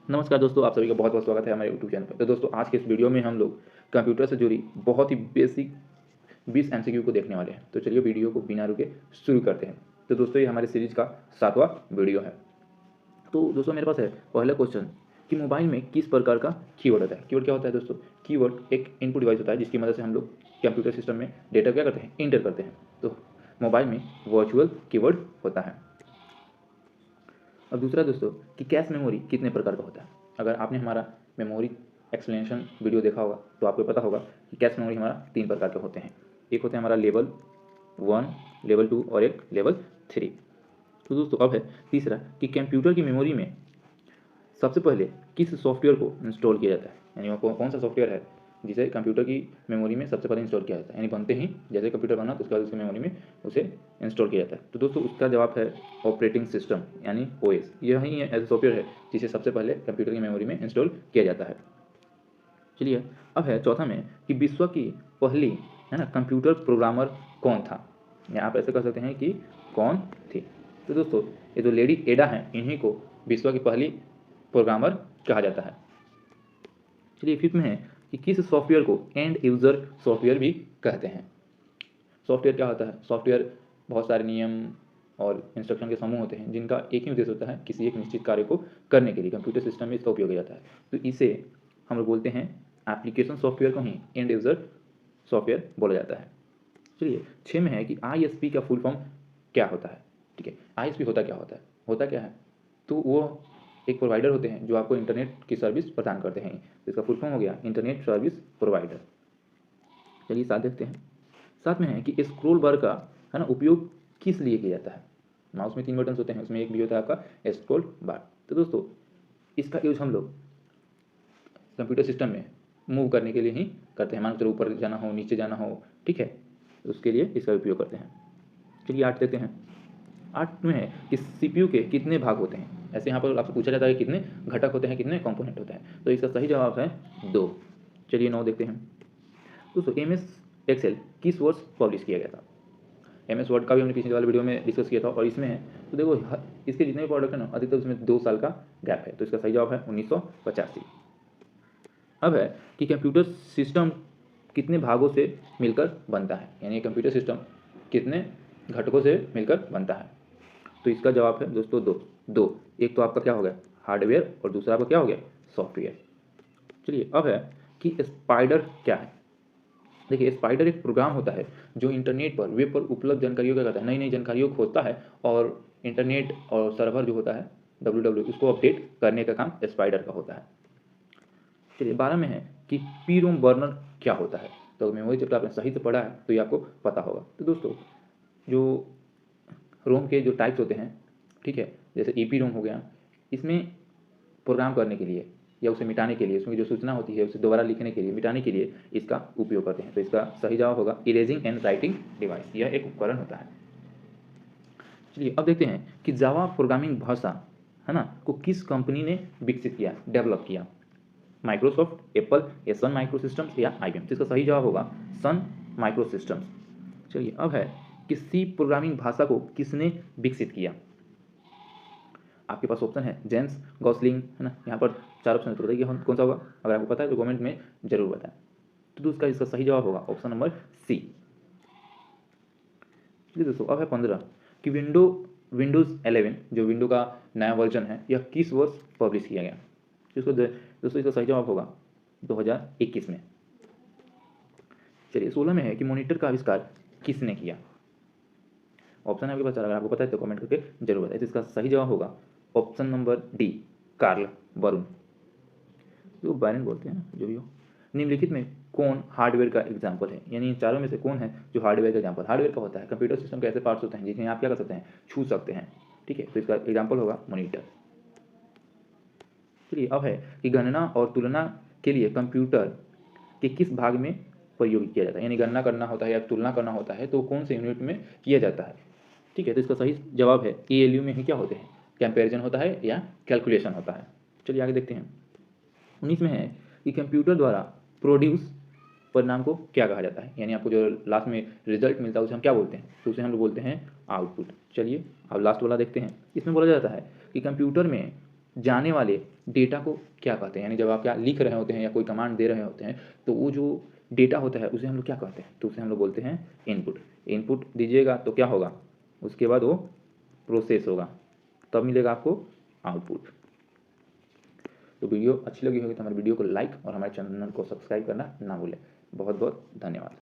नमस्कार दोस्तों, आप सभी का बहुत बहुत स्वागत है हमारे यूट्यूब चैनल पर। तो दोस्तों, आज के इस वीडियो में हम लोग कंप्यूटर से जुड़ी बहुत ही बेसिक 20 एमसीक्यू को देखने वाले हैं। तो चलिए वीडियो को बिना रुके शुरू करते हैं। तो दोस्तों, ये हमारे सीरीज का 7वां वीडियो है। तो दोस्तों, मेरे पास है पहला क्वेश्चन कि मोबाइल में किस प्रकार का कीवर्ड होता है। कीवर्ड क्या होता है दोस्तों? कीवर्ड एक इनपुट डिवाइस होता है जिसकी मदद से हम लोग कंप्यूटर सिस्टम में डेटा क्या करते हैं, इंटर करते हैं। तो मोबाइल में वर्चुअल कीवर्ड होता है। अब दूसरा दोस्तों कि कैश मेमोरी कितने प्रकार का होता है। अगर आपने हमारा मेमोरी एक्सप्लेनेशन वीडियो देखा होगा तो आपको पता होगा कि कैश मेमोरी हमारा 3 प्रकार के होते हैं। एक होता है हमारा लेवल 1, लेवल 2 और एक लेवल 3। तो दोस्तों अब है तीसरा कि कंप्यूटर की मेमोरी में सबसे पहले किस सॉफ्टवेयर को इंस्टॉल किया जाता है, यानी वो कौन सा सॉफ्टवेयर है जिसे कंप्यूटर की मेमोरी में सबसे पहले इंस्टॉल किया जाता है। यानी बनते ही जैसे कंप्यूटर बना तो उसके बाद उसकी मेमोरी में उसे इंस्टॉल किया जाता है। तो दोस्तों उसका जवाब है ऑपरेटिंग सिस्टम यानी ओएस। यही ऐसा सॉफ्टवेयर है जिसे सबसे पहले कंप्यूटर की मेमोरी में इंस्टॉल किया जाता है। चलिए अब है चौथा में कि विश्व की पहली है ना कंप्यूटर प्रोग्रामर कौन था, या आप ऐसे कह सकते हैं कि कौन थी। तो दोस्तों ये जो लेडी एडा हैं इन्हीं को विश्व की पहली प्रोग्रामर कहा जाता है। चलिए फिफ्थ में है कि किस सॉफ्टवेयर को एंड यूज़र सॉफ्टवेयर भी कहते हैं। सॉफ्टवेयर क्या होता है? सॉफ्टवेयर बहुत सारे नियम और इंस्ट्रक्शन के समूह होते हैं जिनका एक ही उद्देश्य होता है, किसी एक निश्चित कार्य को करने के लिए कंप्यूटर सिस्टम में इसका उपयोग किया जाता है। तो इसे हम लोग बोलते हैं एप्लीकेशन सॉफ्टवेयर को ही एंड यूज़र सॉफ्टवेयर बोला जाता है। चलिए 6 में है कि आईएसपी का फुल फॉर्म क्या होता है। ठीक है, आईएसपी होता क्या होता है? होता क्या है? तो वो एक प्रोवाइडर होते हैं जो आपको इंटरनेट की सर्विस प्रदान करते हैं। तो इसका फुल फॉर्म हो गया इंटरनेट सर्विस प्रोवाइडर। चलिए साथ देखते हैं। साथ में है कि स्क्रॉल बार का है ना उपयोग किस लिए किया जाता है। माउस में 3 बटन्स होते हैं, उसमें एक भी होता है आपका स्क्रॉल बार। तो दोस्तों इसका यूज हम लोग कंप्यूटर सिस्टम में मूव करने के लिए ही करते हैं। मान लो ऊपर जाना हो, नीचे जाना हो, ठीक है, तो उसके लिए इसका उपयोग करते हैं। चलिए 8 देखते हैं। 8 में है कि सीपीयू के कितने भाग होते हैं। ऐसे यहाँ पर आपसे पूछा जाता है कि कितने घटक होते हैं, कितने कंपोनेंट होते हैं। तो इसका सही जवाब है 2। चलिए 9 देखते हैं। दोस्तों एमएस एक्सेल किस वर्ष पब्लिश किया गया था। एमएस वर्ड का भी हमने पिछले वाले वीडियो में डिस्कस किया था और इसमें है। तो देखो इसके जितने भी प्रोडक्ट है ना अधिकतर उसमें 2 साल का गैप है। तो इसका सही जवाब है 1985। अब है कि कंप्यूटर सिस्टम कितने भागों से मिलकर बनता है, यानी कंप्यूटर सिस्टम कितने घटकों से मिलकर बनता है। तो इसका जवाब है दोस्तों दो। एक तो आपका क्या हो गया हार्डवेयर और दूसरा आपका क्या हो गया सॉफ्टवेयर। चलिए अब है कि स्पाइडर क्या है। देखिए स्पाइडर एक प्रोग्राम होता है जो इंटरनेट पर वेब पर उपलब्ध जानकारियों का कहता है, नई नई जानकारियों को खोजता है और इंटरनेट और सर्वर जो होता है www उसको अपडेट करने का काम स्पाइडर का होता है। चलिए 12 में है कि पी रोम बर्नर क्या होता है। तो मेमोरी जब आपने सही से पढ़ा है तो ये आपको पता होगा। तो दोस्तों जो रोम के जो टाइप्स होते हैं, ठीक है, जैसे ईपी रोम हो गया, इसमें प्रोग्राम करने के लिए या उसे मिटाने के लिए, उसमें जो सूचना होती है उसे दोबारा लिखने के लिए, मिटाने के लिए इसका उपयोग करते हैं। तो इसका सही जवाब होगा इरेजिंग एंड राइटिंग डिवाइस। यह एक उपकरण होता है। चलिए अब देखते हैं कि जावा प्रोग्रामिंग भाषा है ना को किस कंपनी ने विकसित किया, डेवलप किया। माइक्रोसॉफ्ट, एप्पल या सन माइक्रो सिस्टम्स या आईबीएम। तो इसका सही जवाब होगा सन माइक्रो सिस्टम्स। चलिए अब है कि सी प्रोग्रामिंग भाषा को किसने विकसित किया। आपके पास ऑप्शन है जेम्स गॉसलिंग, है ना, यहाँ पर 4 ऑप्शन तो बताइए कौन सा होगा। अगर आपको पता है तो कमेंट में जरूर बताएं। तो उसका इसका सही जवाब होगा ऑप्शन नंबर सी। चलिए दोस्तों अब है 15 कि विंडोज़ 11 जो विंडो का नया वर्जन है यह किस वर्ष पब्लिश किया गया। इसको दोस्तों इसका सही जवाब होगा 2021 में। चलिए 16 में है कि मॉनिटर का आविष्कार किसने किया। ऑप्शन आपके पास, अगर आपको पता है तो कमेंट करके जरूर बताएं। तो इसका सही जवाब होगा ऑप्शन नंबर डी, कार्ल बरून, जो बायरन बोलते हैं, जो भी हो। निम्नलिखित में कौन हार्डवेयर का एग्जाम्पल है, यानी इन चारों में से कौन है जो हार्डवेयर का एग्जाम्पल। हार्डवेयर का होता है कंप्यूटर सिस्टम के ऐसे पार्ट्स होते हैं जिन्हें आप क्या कर सकते हैं, छू सकते हैं, ठीक है। तो इसका एग्जाम्पल होगा मॉनिटर। चलिए अब है कि गणना और तुलना के लिए कंप्यूटर के किस भाग में प्रयोग किया जाता है, यानी गणना करना होता है या तुलना करना होता है तो कौन से यूनिट में किया जाता है, ठीक है। तो इसका सही जवाब है ईएलयू में ही क्या होते हैं, कंपैरिजन होता है या कैलकुलेशन होता है। चलिए आगे देखते हैं। 19 में है कि कंप्यूटर द्वारा प्रोड्यूस परिणाम को क्या कहा जाता है, यानी आपको जो लास्ट में रिजल्ट मिलता है उसे हम क्या बोलते हैं, तो उसे हम लोग बोलते हैं आउटपुट। चलिए अब लास्ट वाला देखते हैं। इसमें बोला जाता है कि कंप्यूटर में जाने वाले डेटा को क्या कहते हैं, यानी जब आप क्या लिख रहे होते हैं या कोई कमांड दे रहे होते हैं तो वो जो डेटा होता है उसे हम लोग क्या कहते हैं, तो उसे हम लोग बोलते हैं इनपुट। इनपुट दीजिएगा तो क्या होगा, उसके बाद वो प्रोसेस होगा, तब मिलेगा आपको आउटपुट। तो वीडियो अच्छी लगी होगी तो हमारे वीडियो को लाइक और हमारे चैनल को सब्सक्राइब करना ना भूलें। बहुत बहुत धन्यवाद।